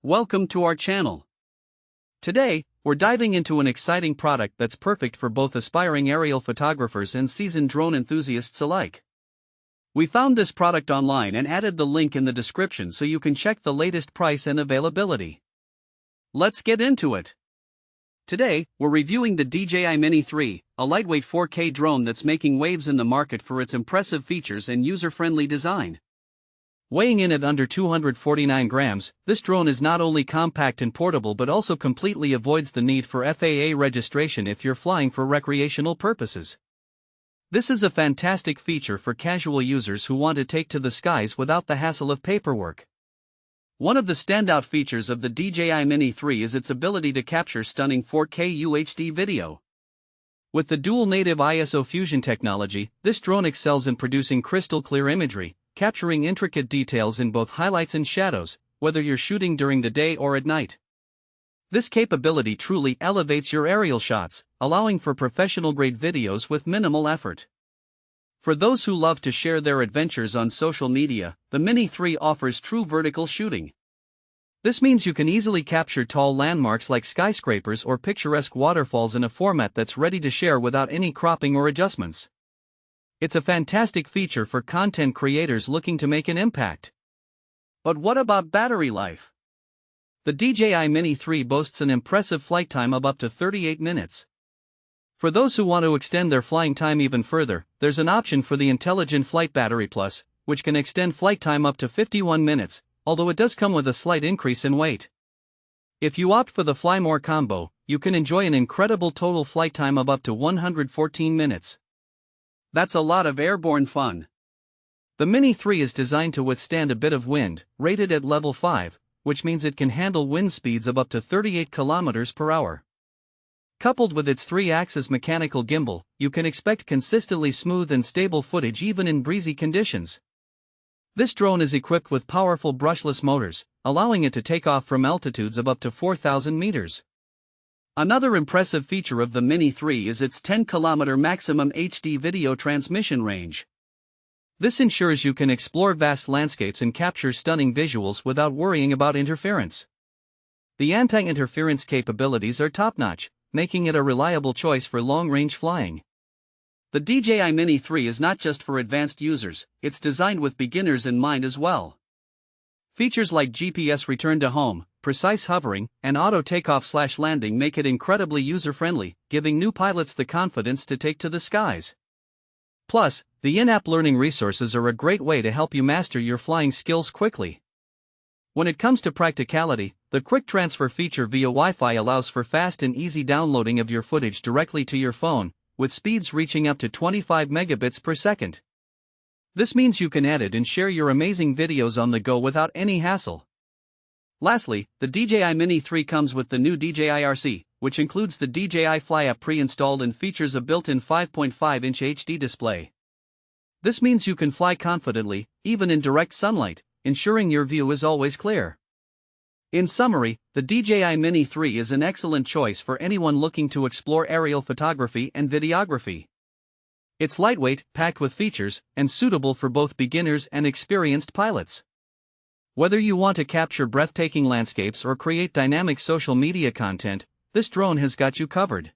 Welcome to our channel. Today, we're diving into an exciting product that's perfect for both aspiring aerial photographers and seasoned drone enthusiasts alike. We found this product online and added the link in the description so you can check the latest price and availability. Let's get into it. Today, we're reviewing the DJI Mini 3, a lightweight 4K drone that's making waves in the market for its impressive features and user-friendly design. Weighing in at under 249 grams, this drone is not only compact and portable but also completely avoids the need for FAA registration if you're flying for recreational purposes. This is a fantastic feature for casual users who want to take to the skies without the hassle of paperwork. One of the standout features of the DJI Mini 3 is its ability to capture stunning 4K UHD video. With the dual native ISO fusion technology, this drone excels in producing crystal-clear imagery, capturing intricate details in both highlights and shadows, whether you're shooting during the day or at night. This capability truly elevates your aerial shots, allowing for professional-grade videos with minimal effort. For those who love to share their adventures on social media, the Mini 3 offers true vertical shooting. This means you can easily capture tall landmarks like skyscrapers or picturesque waterfalls in a format that's ready to share without any cropping or adjustments. It's a fantastic feature for content creators looking to make an impact. But what about battery life? The DJI Mini 3 boasts an impressive flight time of up to 38 minutes. For those who want to extend their flying time even further, there's an option for the Intelligent Flight Battery Plus, which can extend flight time up to 51 minutes, although it does come with a slight increase in weight. If you opt for the Fly More combo, you can enjoy an incredible total flight time of up to 114 minutes. That's a lot of airborne fun. The Mini 3 is designed to withstand a bit of wind, rated at level 5, which means it can handle wind speeds of up to 38 km per hour. Coupled with its 3-axis mechanical gimbal, you can expect consistently smooth and stable footage even in breezy conditions. This drone is equipped with powerful brushless motors, allowing it to take off from altitudes of up to 4,000 meters. Another impressive feature of the Mini 3 is its 10-km maximum HD video transmission range. This ensures you can explore vast landscapes and capture stunning visuals without worrying about interference. The anti-interference capabilities are top-notch, making it a reliable choice for long-range flying. The DJI Mini 3 is not just for advanced users, it's designed with beginners in mind as well. Features like GPS return to home, precise hovering, and auto takeoff/landing make it incredibly user-friendly, giving new pilots the confidence to take to the skies. Plus, the in-app learning resources are a great way to help you master your flying skills quickly. When it comes to practicality, the quick transfer feature via Wi-Fi allows for fast and easy downloading of your footage directly to your phone, with speeds reaching up to 25 megabits per second. This means you can edit and share your amazing videos on the go without any hassle. Lastly, the DJI Mini 3 comes with the new DJI RC, which includes the DJI Fly app pre-installed and features a built-in 5.5-inch HD display. This means you can fly confidently, even in direct sunlight, ensuring your view is always clear. In summary, the DJI Mini 3 is an excellent choice for anyone looking to explore aerial photography and videography. It's lightweight, packed with features, and suitable for both beginners and experienced pilots. Whether you want to capture breathtaking landscapes or create dynamic social media content, this drone has got you covered.